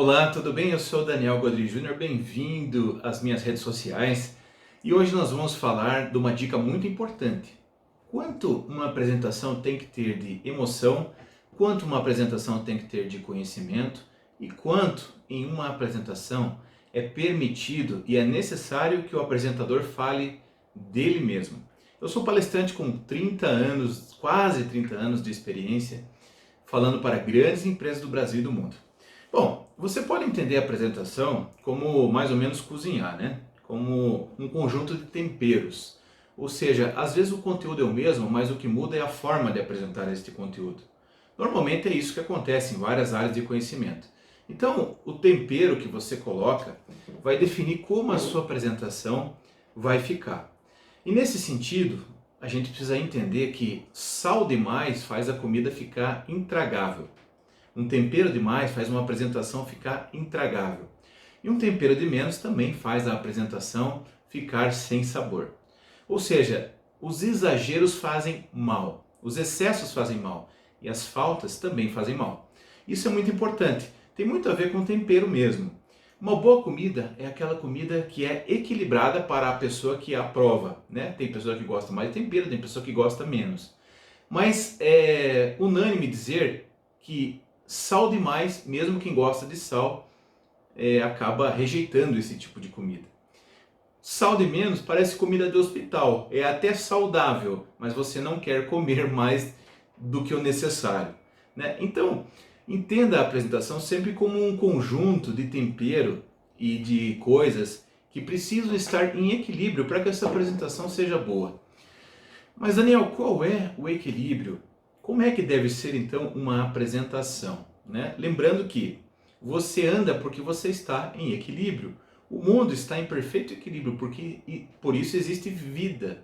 Olá, tudo bem? Eu sou o Daniel Godri Júnior, bem-vindo às minhas redes sociais e hoje nós vamos falar de uma dica muito importante. Quanto uma apresentação tem que ter de emoção, quanto uma apresentação tem que ter de conhecimento e quanto em uma apresentação é permitido e é necessário que o apresentador fale dele mesmo. Eu sou palestrante com 30 anos, quase 30 anos de experiência, falando para grandes empresas do Brasil e do mundo. Bom, você pode entender a apresentação como mais ou menos cozinhar, né? Como um conjunto de temperos. Ou seja, às vezes o conteúdo é o mesmo, mas o que muda é a forma de apresentar este conteúdo. Normalmente é isso que acontece em várias áreas de conhecimento. Então, o tempero que você coloca vai definir como a sua apresentação vai ficar. E nesse sentido, a gente precisa entender que sal demais faz a comida ficar intragável. Um tempero demais faz uma apresentação ficar intragável. E um tempero de menos também faz a apresentação ficar sem sabor. Ou seja, os exageros fazem mal, os excessos fazem mal e as faltas também fazem mal. Isso é muito importante, tem muito a ver com tempero mesmo. Uma boa comida é aquela comida que é equilibrada para a pessoa que aprova, né? Tem pessoa que gosta mais de tempero, tem pessoa que gosta menos. Mas é unânime dizer que sal demais, mesmo quem gosta de sal, acaba rejeitando esse tipo de comida. Sal de menos parece comida de hospital, é até saudável, mas você não quer comer mais do que o necessário, né? Então, entenda a apresentação sempre como um conjunto de tempero e de coisas que precisam estar em equilíbrio para que essa apresentação seja boa. Mas Daniel, qual é o equilíbrio? Como é que deve ser então uma apresentação, né? Lembrando que você anda porque você está em equilíbrio. O mundo está em perfeito equilíbrio porque por isso existe vida.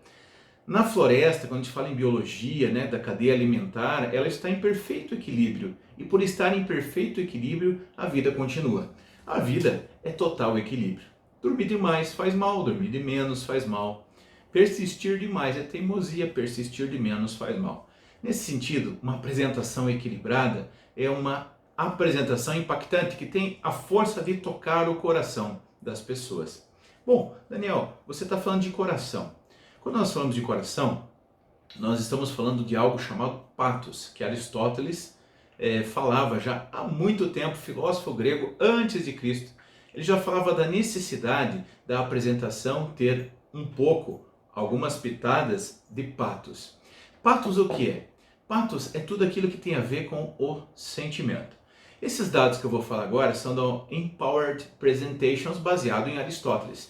Na floresta, quando a gente fala em biologia, né, da cadeia alimentar, ela está em perfeito equilíbrio. E por estar em perfeito equilíbrio, a vida continua. A vida é total equilíbrio. Dormir demais faz mal, dormir de menos faz mal. Persistir demais é teimosia, persistir de menos faz mal. Nesse sentido, uma apresentação equilibrada é uma apresentação impactante que tem a força de tocar o coração das pessoas. Bom, Daniel, você está falando de coração. Quando nós falamos de coração, nós estamos falando de algo chamado pathos, que Aristóteles falava já há muito tempo, filósofo grego antes de Cristo. Ele já falava da necessidade da apresentação ter um pouco, algumas pitadas de pathos. Pathos o que é? Pathos é tudo aquilo que tem a ver com o sentimento. Esses dados que eu vou falar agora são do Empowered Presentations, baseado em Aristóteles.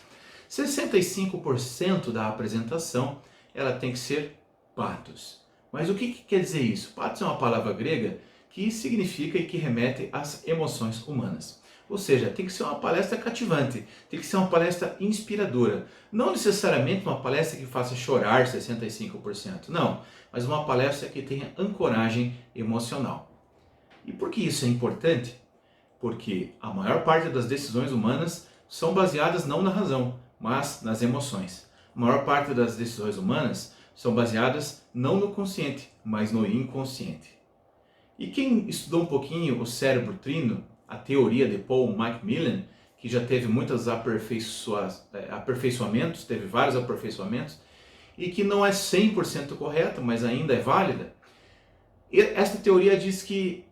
65% da apresentação ela tem que ser pathos. Mas o que quer dizer isso? Pathos é uma palavra grega que significa e que remete às emoções humanas. Ou seja, tem que ser uma palestra cativante, tem que ser uma palestra inspiradora. Não necessariamente uma palestra que faça chorar 65%, não, mas uma palestra que tenha ancoragem emocional. E por que isso é importante? Porque a maior parte das decisões humanas são baseadas não na razão, mas nas emoções. A maior parte das decisões humanas são baseadas não no consciente, mas no inconsciente. E quem estudou um pouquinho o cérebro trino, a teoria de Paul Macmillan, que já teve muitos aperfeiçoamentos, teve vários aperfeiçoamentos, e que não é 100% correta, mas ainda é válida. E esta teoria diz que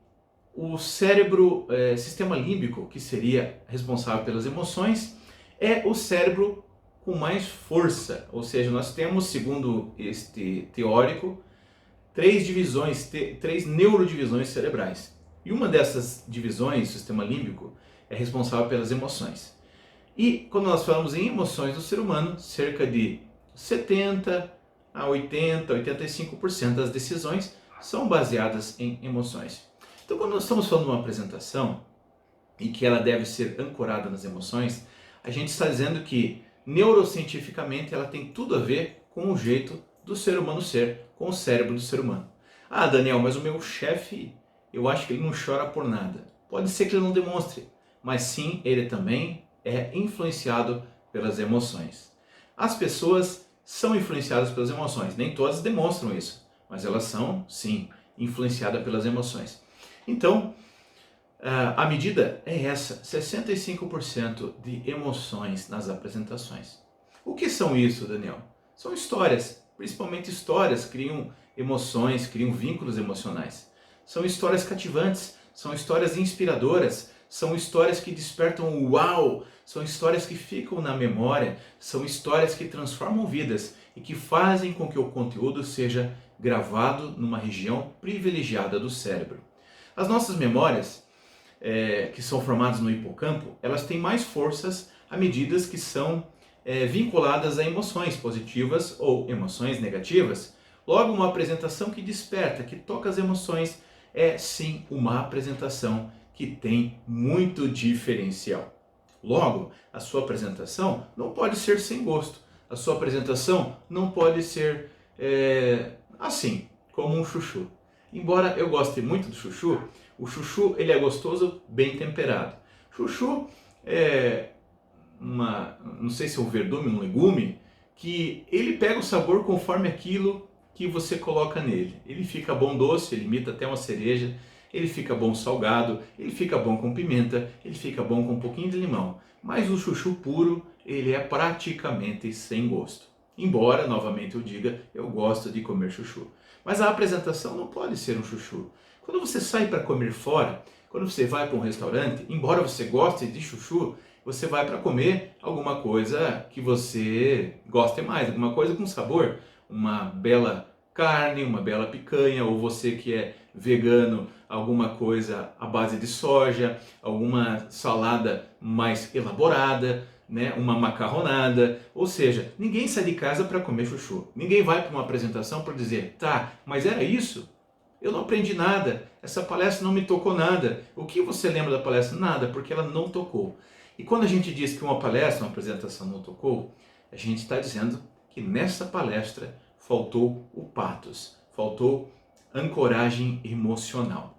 o cérebro, sistema límbico, que seria responsável pelas emoções, é o cérebro com mais força. Ou seja, nós temos, segundo este teórico, três neurodivisões cerebrais. E uma dessas divisões, o sistema límbico, é responsável pelas emoções. E quando nós falamos em emoções do ser humano, cerca de 70 a 80, 85% das decisões são baseadas em emoções. Então, quando nós estamos falando de uma apresentação e que ela deve ser ancorada nas emoções, a gente está dizendo que neurocientificamente ela tem tudo a ver com o jeito do ser humano ser, com o cérebro do ser humano. Ah, Daniel, mas o meu chefe, eu acho que ele não chora por nada. Pode ser que ele não demonstre, mas sim, ele também é influenciado pelas emoções. As pessoas são influenciadas pelas emoções, nem todas demonstram isso, mas elas são, sim, influenciadas pelas emoções. Então, A medida é essa, 65% de emoções nas apresentações. O que são isso, Daniel? São histórias, principalmente histórias criam emoções, criam vínculos emocionais. São histórias cativantes, são histórias inspiradoras, são histórias que despertam o uau, são histórias que ficam na memória, são histórias que transformam vidas e que fazem com que o conteúdo seja gravado numa região privilegiada do cérebro. As nossas memórias, que são formadas no hipocampo, elas têm mais forças à medida que são vinculadas a emoções positivas ou emoções negativas. Logo, uma apresentação que desperta, que toca as emoções, é sim uma apresentação que tem muito diferencial. Logo, a sua apresentação não pode ser sem gosto. A sua apresentação não pode ser assim, como um chuchu. Embora eu goste muito do chuchu, o chuchu ele é gostoso, bem temperado. Chuchu é não sei se é um verdume, um legume, que ele pega o sabor conforme aquilo que você coloca nele. Ele fica bom doce, ele imita até uma cereja, ele fica bom salgado, ele fica bom com pimenta, ele fica bom com um pouquinho de limão. Mas o chuchu puro, ele é praticamente sem gosto. Embora, novamente eu diga, eu gosto de comer chuchu. Mas a apresentação não pode ser um chuchu. Quando você sai para comer fora, quando você vai para um restaurante, embora você goste de chuchu, você vai para comer alguma coisa que você goste mais, alguma coisa com sabor, uma bela carne, uma bela picanha, ou você que é vegano, alguma coisa à base de soja, alguma salada mais elaborada, né, uma macarronada, ou seja, ninguém sai de casa para comer chuchu. Ninguém vai para uma apresentação para dizer, tá, mas era isso? Eu não aprendi nada, essa palestra não me tocou nada. O que você lembra da palestra? Nada, porque ela não tocou. E quando a gente diz que uma palestra, uma apresentação não tocou, a gente está dizendo que nessa palestra faltou o pathos, faltou ancoragem emocional.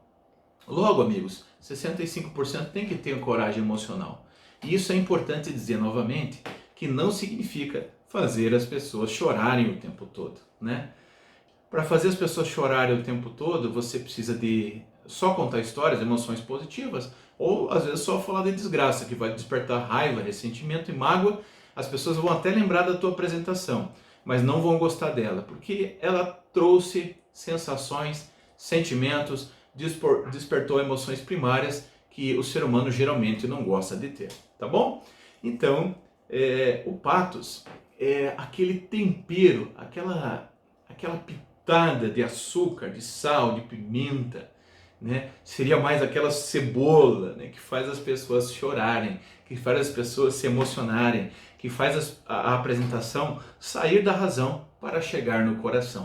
Logo, amigos, 65% tem que ter ancoragem emocional. E isso é importante dizer novamente, que não significa fazer as pessoas chorarem o tempo todo, né? Para fazer as pessoas chorarem o tempo todo, você precisa de só contar histórias, emoções positivas, ou às vezes só falar de desgraça, que vai despertar raiva, ressentimento e mágoa. As pessoas vão até lembrar da tua apresentação, mas não vão gostar dela, porque ela trouxe sensações, sentimentos, despertou emoções primárias que o ser humano geralmente não gosta de ter, tá bom? Então, o pathos é aquele tempero, aquela pitada de açúcar, de sal, de pimenta, né? Seria mais aquela cebola, né, que faz as pessoas chorarem, que faz as pessoas se emocionarem, que faz a apresentação sair da razão para chegar no coração.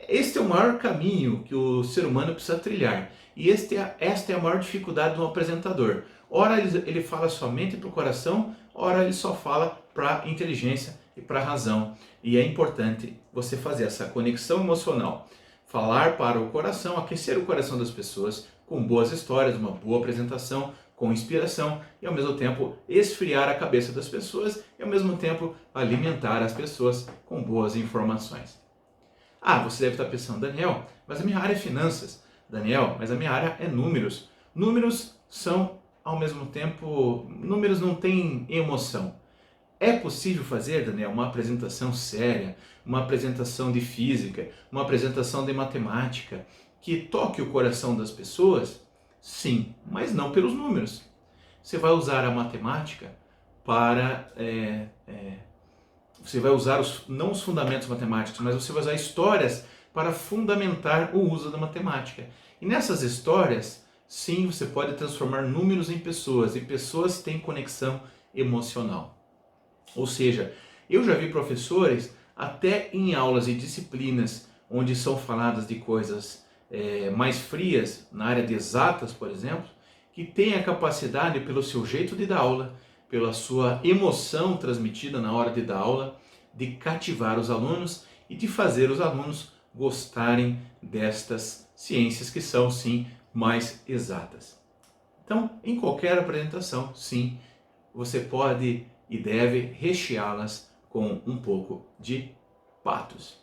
Este é o maior caminho que o ser humano precisa trilhar. E esta é a maior dificuldade do apresentador. Ora ele fala somente para o coração, ora ele só fala para a inteligência e para a razão. E é importante você fazer essa conexão emocional. Falar para o coração, aquecer o coração das pessoas com boas histórias, uma boa apresentação, com inspiração e ao mesmo tempo esfriar a cabeça das pessoas e ao mesmo tempo alimentar as pessoas com boas informações. Ah, você deve estar pensando, Daniel, mas a minha área é finanças. Daniel, mas a minha área é números. Números são, ao mesmo tempo, números não têm emoção. É possível fazer, Daniel, uma apresentação séria, uma apresentação de física, uma apresentação de matemática, que toque o coração das pessoas? Sim, mas não pelos números. Você vai usar a matemática para... você vai usar não os fundamentos matemáticos, mas você vai usar histórias para fundamentar o uso da matemática. E nessas histórias, sim, você pode transformar números em pessoas, e pessoas têm conexão emocional. Ou seja, eu já vi professores, até em aulas e disciplinas, onde são faladas de coisas mais frias, na área de exatas, por exemplo, que têm a capacidade, pelo seu jeito de dar aula, pela sua emoção transmitida na hora de dar aula, de cativar os alunos e de fazer os alunos gostarem destas ciências que são, sim, mais exatas. Então, em qualquer apresentação, sim, você pode e deve recheá-las com um pouco de pathos.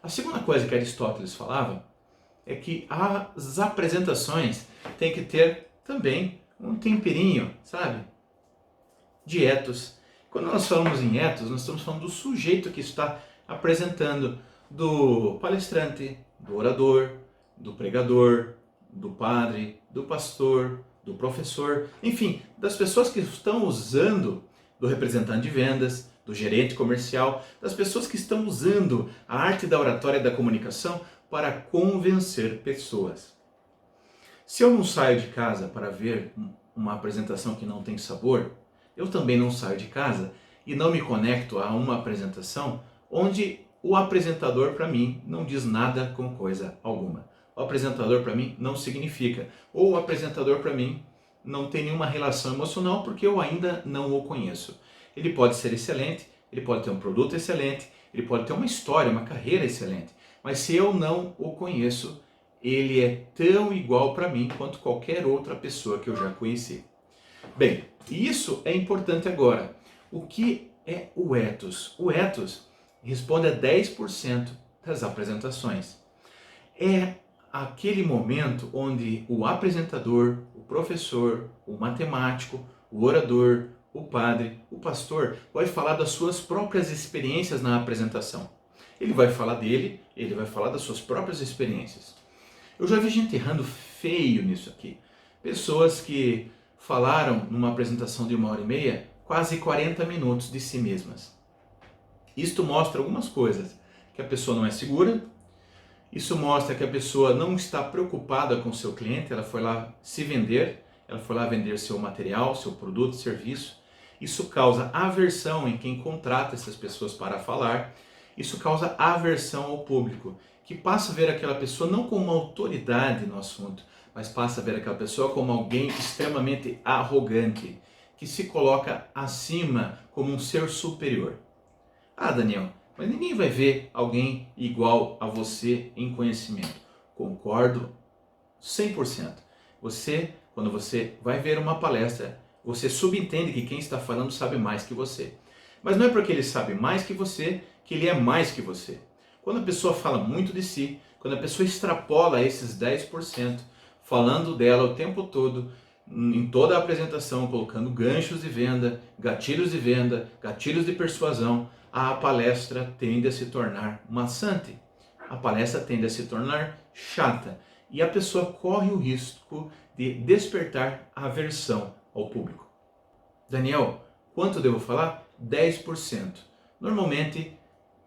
A segunda coisa que Aristóteles falava é que as apresentações têm que ter também um temperinho, sabe? De ethos. Quando nós falamos em ethos, nós estamos falando do sujeito que está apresentando, do palestrante, do orador, do pregador, do padre, do pastor, do professor, enfim, das pessoas que estão usando, do representante de vendas, do gerente comercial, das pessoas que estão usando a arte da oratória e da comunicação para convencer pessoas. Se eu não saio de casa para ver uma apresentação que não tem sabor, eu também não saio de casa e não me conecto a uma apresentação onde o apresentador para mim não diz nada com coisa alguma. O apresentador para mim não significa, ou o apresentador para mim não tem nenhuma relação emocional porque eu ainda não o conheço. Ele pode ser excelente, ele pode ter um produto excelente, ele pode ter uma história, uma carreira excelente, mas se eu não o conheço, ele é tão igual para mim quanto qualquer outra pessoa que eu já conheci. Bem, isso é importante agora. O que é o ethos? O ethos responde a 10% das apresentações. É aquele momento onde o apresentador, o professor, o matemático, o orador, o padre, o pastor vai falar das suas próprias experiências na apresentação. Ele vai falar dele, ele vai falar das suas próprias experiências. Eu já vi gente errando feio nisso aqui. Pessoas que falaram numa apresentação de 1h30, quase 40 minutos de si mesmas. Isto mostra algumas coisas. Que a pessoa não é segura, isso mostra que a pessoa não está preocupada com o seu cliente, ela foi lá se vender, ela foi lá vender seu material, seu produto, serviço. Isso causa aversão em quem contrata essas pessoas para falar. Isso causa aversão ao público, que passa a ver aquela pessoa não como uma autoridade no assunto, mas passa a ver aquela pessoa como alguém extremamente arrogante, que se coloca acima como um ser superior. Ah, Daniel, mas ninguém vai ver alguém igual a você em conhecimento. Concordo 100%. Você, quando você vai ver uma palestra, você subentende que quem está falando sabe mais que você. Mas não é porque ele sabe mais que você, que ele é mais que você. Quando a pessoa fala muito de si, quando a pessoa extrapola esses 10%, falando dela o tempo todo, em toda a apresentação, colocando ganchos de venda, gatilhos de persuasão, a palestra tende a se tornar maçante. A palestra tende a se tornar chata. E a pessoa corre o risco de despertar aversão ao público. Daniel, quanto devo falar? 10%. Normalmente,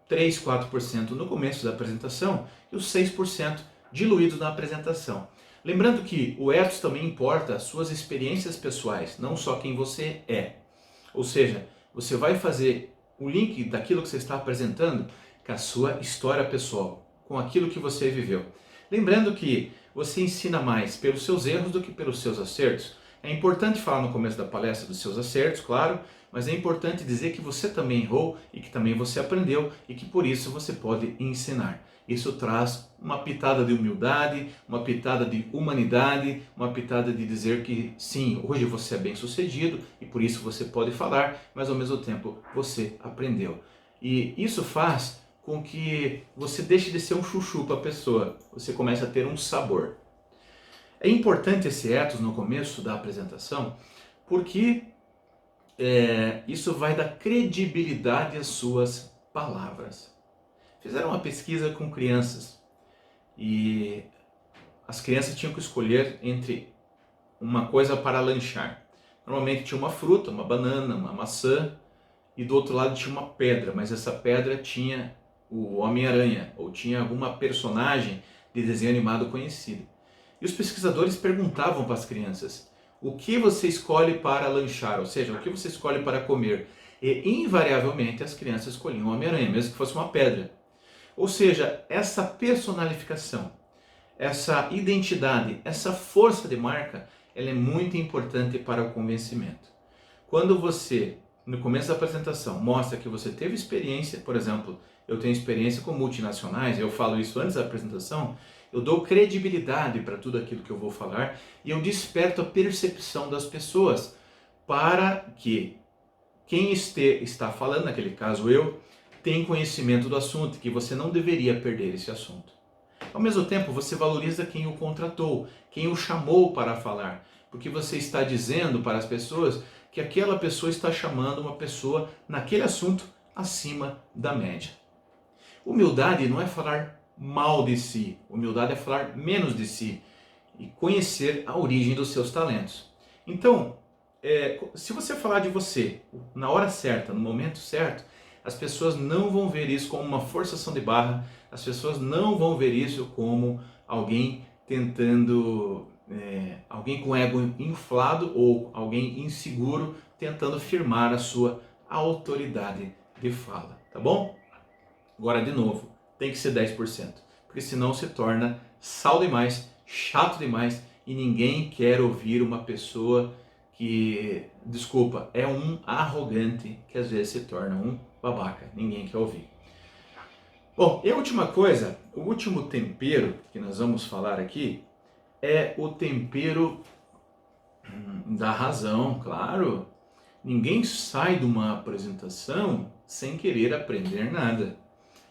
3, 4% no começo da apresentação e os 6% diluídos na apresentação. Lembrando que o ethos também importa as suas experiências pessoais, não só quem você é. Ou seja, você vai fazer o link daquilo que você está apresentando com a sua história pessoal, com aquilo que você viveu. Lembrando que você ensina mais pelos seus erros do que pelos seus acertos. É importante falar no começo da palestra dos seus acertos, claro, mas é importante dizer que você também errou e que também você aprendeu e que por isso você pode ensinar. Isso traz uma pitada de humildade, uma pitada de humanidade, uma pitada de dizer que sim, hoje você é bem sucedido e por isso você pode falar, mas ao mesmo tempo você aprendeu. E isso faz com que você deixe de ser um chuchu para a pessoa, você começa a ter um sabor. É importante esse ethos no começo da apresentação, porque isso vai dar credibilidade às suas palavras. Fizeram uma pesquisa com crianças e as crianças tinham que escolher entre uma coisa para lanchar. Normalmente tinha uma fruta, uma banana, uma maçã e do outro lado tinha uma pedra, mas essa pedra tinha o Homem-Aranha ou tinha alguma personagem de desenho animado conhecido. E os pesquisadores perguntavam para as crianças: o que você escolhe para lanchar? Ou seja, o que você escolhe para comer? E invariavelmente as crianças escolhiam o Homem-Aranha, mesmo que fosse uma pedra. Ou seja, essa personalificação, essa identidade, essa força de marca, ela é muito importante para o convencimento. Quando você, no começo da apresentação, mostra que você teve experiência, por exemplo, eu tenho experiência com multinacionais, eu falo isso antes da apresentação, eu dou credibilidade para tudo aquilo que eu vou falar e eu desperto a percepção das pessoas para que quem está falando, naquele caso eu, tem conhecimento do assunto, que você não deveria perder esse assunto. Ao mesmo tempo, você valoriza quem o contratou, quem o chamou para falar, porque você está dizendo para as pessoas que aquela pessoa está chamando uma pessoa naquele assunto acima da média. Humildade não é falar mal de si, humildade é falar menos de si e conhecer a origem dos seus talentos. Então, se você falar de você na hora certa, no momento certo, as pessoas não vão ver isso como uma forçação de barra, as pessoas não vão ver isso como alguém tentando, alguém com ego inflado ou alguém inseguro tentando firmar a sua autoridade de fala, tá bom? Agora, de novo, tem que ser 10%, porque senão se torna sal demais, chato demais e ninguém quer ouvir uma pessoa que, desculpa, é um arrogante que às vezes se torna um babaca. Ninguém quer ouvir. Bom, e a última coisa, o último tempero que nós vamos falar aqui é o tempero da razão, claro. Ninguém sai de uma apresentação sem querer aprender nada.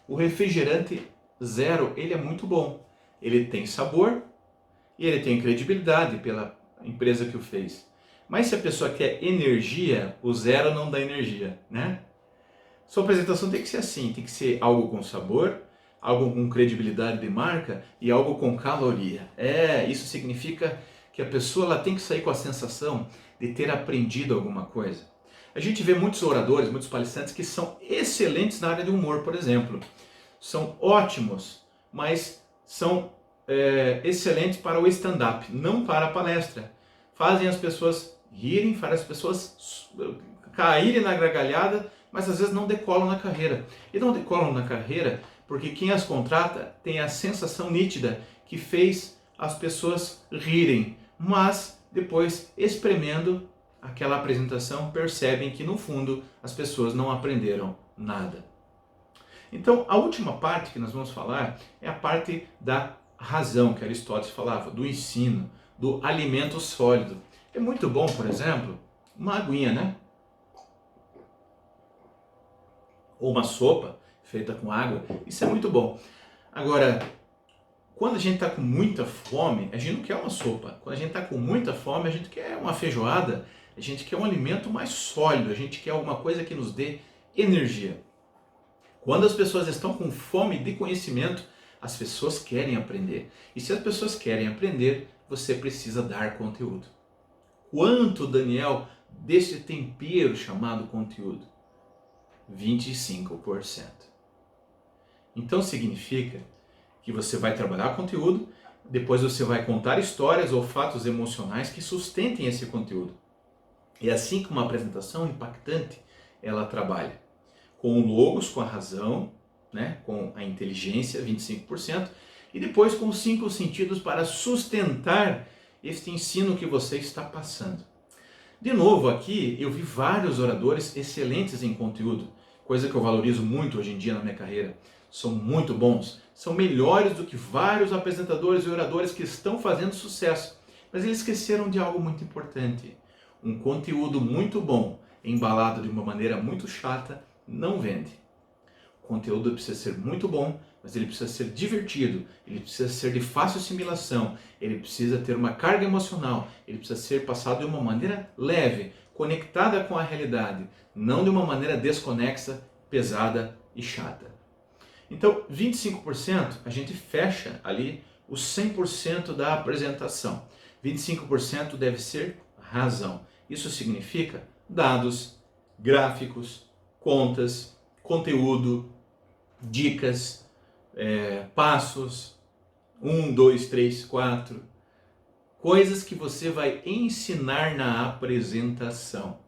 O refrigerante zero, ele é muito bom. Ele tem sabor e ele tem credibilidade pela empresa que o fez. Mas se a pessoa quer energia, o zero não dá energia, né? Sua apresentação tem que ser assim, tem que ser algo com sabor, algo com credibilidade de marca e algo com caloria. Isso significa que a pessoa ela tem que sair com a sensação de ter aprendido alguma coisa. A gente vê muitos oradores, muitos palestrantes que são excelentes na área de humor, por exemplo. São ótimos, mas são excelentes para o stand-up, não para a palestra. Fazem as pessoas rirem, fazem as pessoas caírem na gargalhada, mas às vezes não decolam na carreira. E não decolam na carreira porque quem as contrata tem a sensação nítida que fez as pessoas rirem, mas depois, espremendo aquela apresentação, percebem que no fundo as pessoas não aprenderam nada. Então, a última parte que nós vamos falar é a parte da razão, que Aristóteles falava, do ensino, do alimento sólido. É muito bom, por exemplo, uma aguinha, né? Ou uma sopa feita com água, isso é muito bom. Agora, quando a gente está com muita fome, a gente não quer uma sopa. Quando a gente está com muita fome, a gente quer uma feijoada, a gente quer um alimento mais sólido, a gente quer alguma coisa que nos dê energia. Quando as pessoas estão com fome de conhecimento, as pessoas querem aprender. E se as pessoas querem aprender, você precisa dar conteúdo. Quanto, Daniel, desse tempero chamado conteúdo? 25%. Então significa que você vai trabalhar conteúdo, depois você vai contar histórias ou fatos emocionais que sustentem esse conteúdo. É assim que uma apresentação impactante ela trabalha. Com logos, com a razão, né, com a inteligência, 25%, e depois com os 5 sentidos para sustentar este ensino que você está passando. De novo, aqui eu vi vários oradores excelentes em conteúdo, coisa que eu valorizo muito hoje em dia na minha carreira. São muito bons, são melhores do que vários apresentadores e oradores que estão fazendo sucesso, mas eles esqueceram de algo muito importante. Um conteúdo muito bom, embalado de uma maneira muito chata, não vende. O conteúdo precisa ser muito bom, mas ele precisa ser divertido, ele precisa ser de fácil assimilação, ele precisa ter uma carga emocional, ele precisa ser passado de uma maneira leve, conectada com a realidade, não de uma maneira desconexa, pesada e chata. Então, 25% a gente fecha ali os 100% da apresentação. 25% deve ser razão. Isso significa dados, gráficos, contas, conteúdo, dicas, passos, 1, 2, 3, 4, coisas que você vai ensinar na apresentação.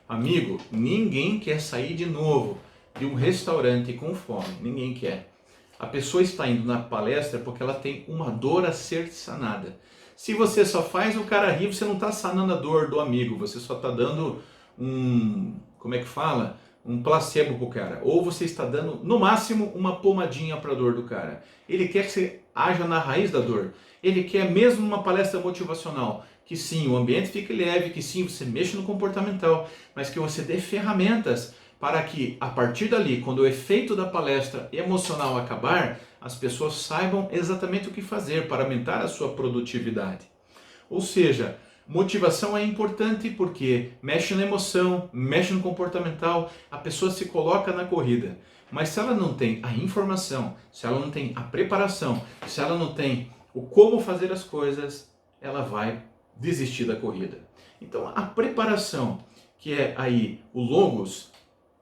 Amigo, ninguém quer sair de novo de um restaurante com fome, ninguém quer. A pessoa está indo na palestra porque ela tem uma dor a ser sanada. Se você só faz o cara rir, você não está sanando a dor do amigo, você só está dando um placebo pro cara. Ou você está dando, no máximo, uma pomadinha para a dor do cara. Ele quer que você haja na raiz da dor. Ele quer mesmo uma palestra motivacional. Que sim, o ambiente fique leve, que sim, você mexa no comportamental, mas que você dê ferramentas para que a partir dali, quando o efeito da palestra emocional acabar, as pessoas saibam exatamente o que fazer para aumentar a sua produtividade. Ou seja, motivação é importante porque mexe na emoção, mexe no comportamental, a pessoa se coloca na corrida. Mas se ela não tem a informação, se ela não tem a preparação, se ela não tem o como fazer as coisas, ela vai desistir da corrida. Então a preparação, que é aí o logos,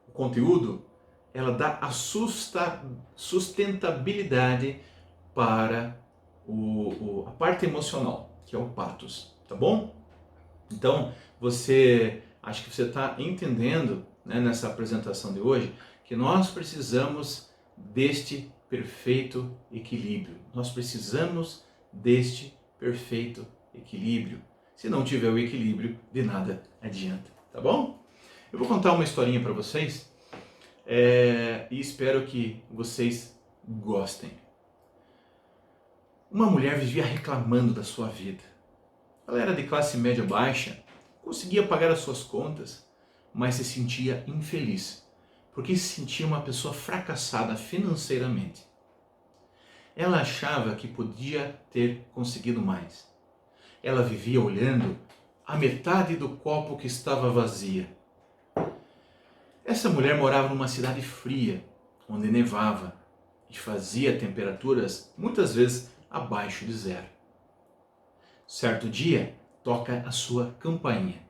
o conteúdo, ela dá a sustentabilidade para a parte emocional, que é o pathos, tá bom? Então, acho que você está entendendo, né, nessa apresentação de hoje, que nós precisamos deste perfeito equilíbrio. Nós precisamos deste perfeito equilíbrio. Se não tiver o equilíbrio, de nada adianta, tá bom? Eu vou contar uma historinha para vocês e espero que vocês gostem. Uma mulher vivia reclamando da sua vida. Ela era de classe média baixa, conseguia pagar as suas contas, mas se sentia infeliz, porque se sentia uma pessoa fracassada financeiramente. Ela achava que podia ter conseguido mais. Ela vivia olhando a metade do copo que estava vazia. Essa mulher morava numa cidade fria, onde nevava e fazia temperaturas muitas vezes abaixo de zero. Certo dia, toca a sua campainha.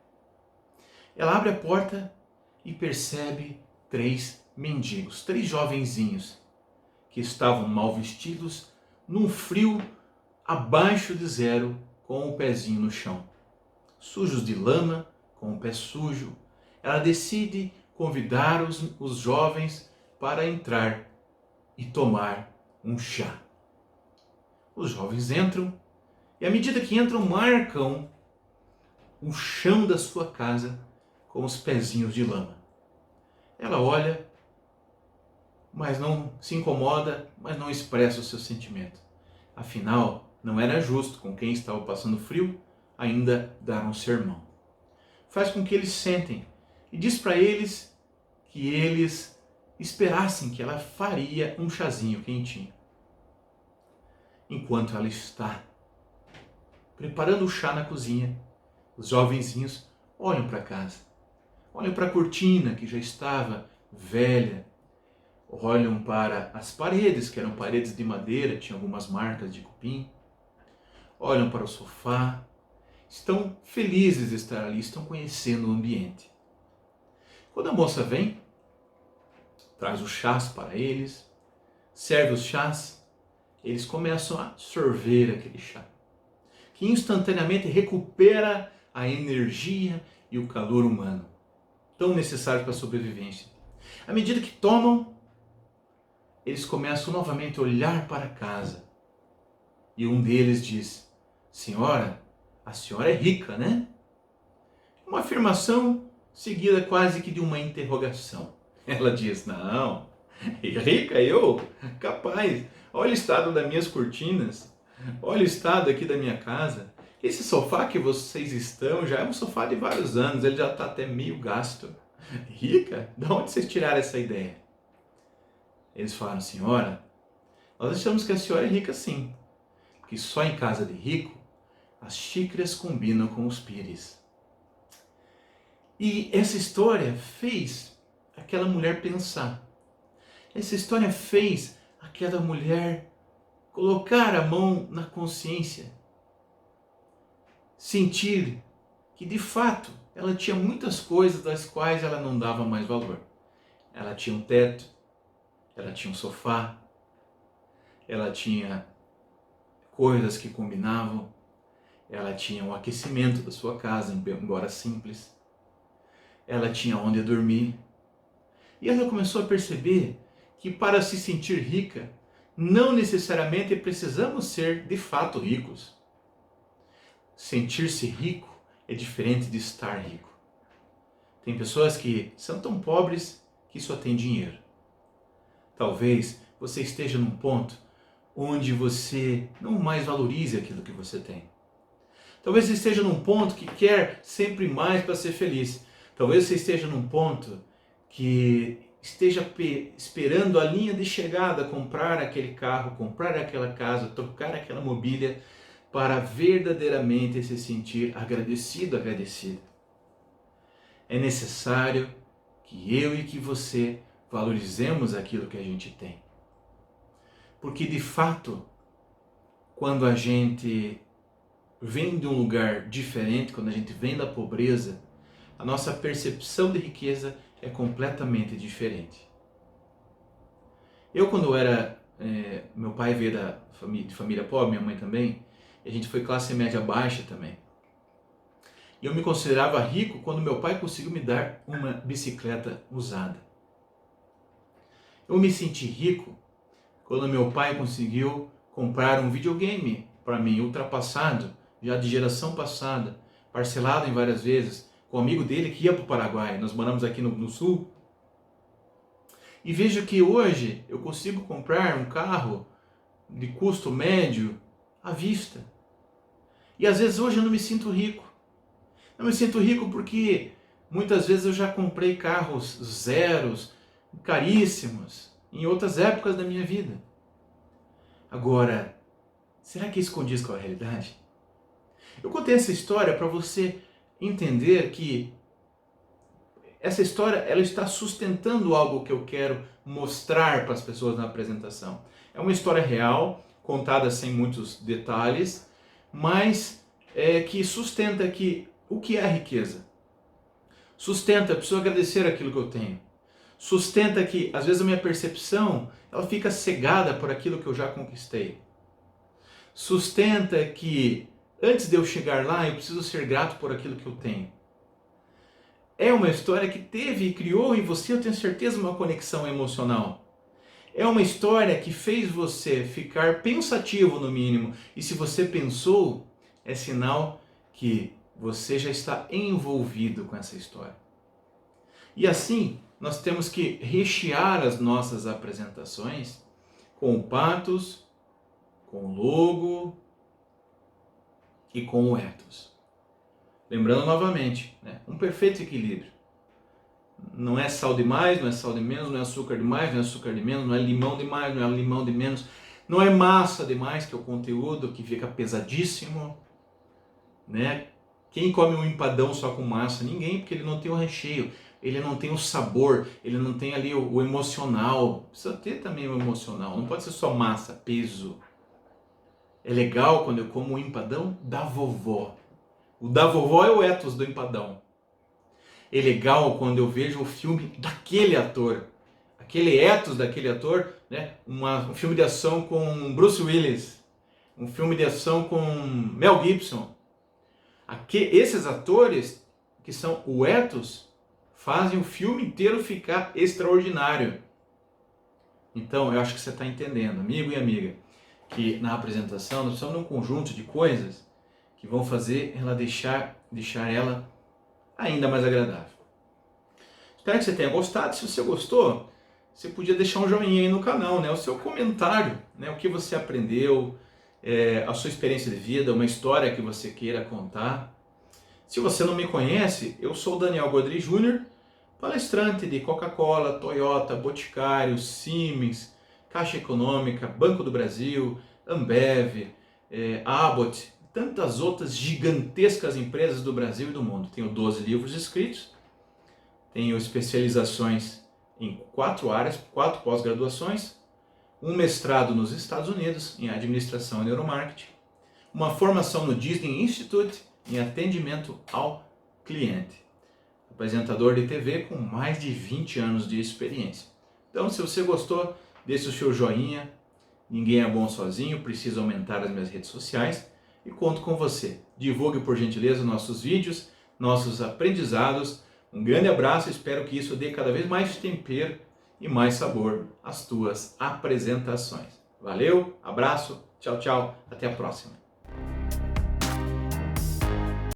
Ela abre a porta e percebe 3 mendigos, 3 jovenzinhos, que estavam mal vestidos, num frio abaixo de zero, com o pezinho no chão. Sujos de lama, com o pé sujo, ela decide convidar os jovens para entrar e tomar um chá. Os jovens entram e, à medida que entram, marcam o chão da sua casa com os pezinhos de lama. Ela olha, mas não se incomoda, mas não expressa o seu sentimento. Afinal, não era justo com quem estava passando frio ainda dar um sermão. Faz com que eles sentem e diz para eles que eles esperassem que ela faria um chazinho quentinho. Enquanto ela está preparando o chá na cozinha, os jovenzinhos olham para casa, olham para a cortina que já estava velha, olham para as paredes, que eram paredes de madeira, tinham algumas marcas de cupim, olham para o sofá, estão felizes de estar ali, estão conhecendo o ambiente. Quando a moça vem, traz os chás para eles, serve os chás, eles começam a sorver aquele chá, que instantaneamente recupera a energia e o calor humano, tão necessário para a sobrevivência. À medida que tomam, eles começam novamente a olhar para casa. E um deles diz: "Senhora, a senhora é rica, né?" Uma afirmação seguida quase que de uma interrogação. Ela diz: "Não, rica eu? Capaz. Olha o estado das minhas cortinas. Olha o estado aqui da minha casa. Esse sofá que vocês estão já é um sofá de vários anos, ele já está até meio gasto. Rica? De onde vocês tiraram essa ideia?" Eles falaram: "Senhora, nós achamos que a senhora é rica sim, porque só em casa de rico as xícaras combinam com os pires." E essa história fez aquela mulher pensar. Essa história fez aquela mulher colocar a mão na consciência, sentir que de fato ela tinha muitas coisas das quais ela não dava mais valor. Ela tinha um teto, ela tinha um sofá, ela tinha coisas que combinavam, ela tinha o aquecimento da sua casa, embora simples, ela tinha onde dormir. E ela começou a perceber que para se sentir rica, não necessariamente precisamos ser de fato ricos. Sentir-se rico é diferente de estar rico. Tem pessoas que são tão pobres que só têm dinheiro. Talvez você esteja num ponto onde você não mais valorize aquilo que você tem. Talvez você esteja num ponto que quer sempre mais para ser feliz. Talvez você esteja num ponto que esteja esperando a linha de chegada, comprar aquele carro, comprar aquela casa, trocar aquela mobília, para verdadeiramente se sentir agradecido, agradecida. É necessário que eu e que você valorizemos aquilo que a gente tem. Porque de fato, quando a gente vem de um lugar diferente, quando a gente vem da pobreza, a nossa percepção de riqueza é completamente diferente. Eu, quando era, meu pai veio de família pobre, minha mãe também, e a gente foi classe média baixa também. E eu me considerava rico quando meu pai conseguiu me dar uma bicicleta usada. Eu me senti rico quando meu pai conseguiu comprar um videogame para mim, ultrapassado, já de geração passada, parcelado em várias vezes, com um amigo dele que ia para o Paraguai. Nós moramos aqui no sul. E vejo que hoje eu consigo comprar um carro de custo médio à vista. E às vezes hoje eu não me sinto rico. Não me sinto rico porque muitas vezes eu já comprei carros zeros, caríssimos, em outras épocas da minha vida. Agora, será que isso condiz com a realidade? Eu contei essa história para você entender que essa história ela está sustentando algo que eu quero mostrar para as pessoas na apresentação. É uma história real, contada sem muitos detalhes, mas que sustenta que o que é a riqueza? Sustenta, eu preciso agradecer aquilo que eu tenho. Sustenta que, às vezes, a minha percepção ela fica cegada por aquilo que eu já conquistei. Sustenta que, antes de eu chegar lá, eu preciso ser grato por aquilo que eu tenho. É uma história que teve e criou em você, eu tenho certeza, uma conexão emocional. É uma história que fez você ficar pensativo, no mínimo. E se você pensou, é sinal que você já está envolvido com essa história. E assim, nós temos que rechear as nossas apresentações com o pathos, com o logo e com o ethos. Lembrando novamente, um perfeito equilíbrio. Não é sal demais, não é sal de menos, não é açúcar demais, não é açúcar de menos, não é limão demais, não é limão de menos, não é massa demais, que é o conteúdo que fica pesadíssimo, né? Quem come um empadão só com massa? Ninguém, porque ele não tem o recheio, ele não tem o sabor, ele não tem ali o emocional. Precisa ter também o emocional, não pode ser só massa, peso. É legal quando eu como um empadão da vovó. O da vovó é o ethos do empadão. É legal quando eu vejo o filme daquele ator. Aquele ethos daquele ator, né? Um filme de ação com Bruce Willis. Um filme de ação com Mel Gibson. Esses atores, que são o ethos, fazem o filme inteiro ficar extraordinário. Então, eu acho que você está entendendo, amigo e amiga, que na apresentação nós precisamos de um conjunto de coisas que vão fazer ela deixar ela ainda mais agradável. Espero que você tenha gostado. Se você gostou, você podia deixar um joinha aí no canal, né? O seu comentário, né? O que você aprendeu, a sua experiência de vida, uma história que você queira contar. Se você não me conhece, eu sou o Daniel Godry Jr., palestrante de Coca-Cola, Toyota, Boticário, Siemens, Caixa Econômica, Banco do Brasil, Ambev, Abbott, tantas outras gigantescas empresas do Brasil e do mundo. Tenho 12 livros escritos, tenho especializações em 4 áreas, 4 pós-graduações, um mestrado nos Estados Unidos em administração e neuromarketing, uma formação no Disney Institute em atendimento ao cliente. Apresentador de TV com mais de 20 anos de experiência. Então, se você gostou, deixe o seu joinha. Ninguém é bom sozinho, preciso aumentar as minhas redes sociais e conto com você. Divulgue, por gentileza, nossos vídeos, nossos aprendizados. Um grande abraço, espero que isso dê cada vez mais tempero e mais sabor às tuas apresentações. Valeu, abraço, tchau, tchau, até a próxima.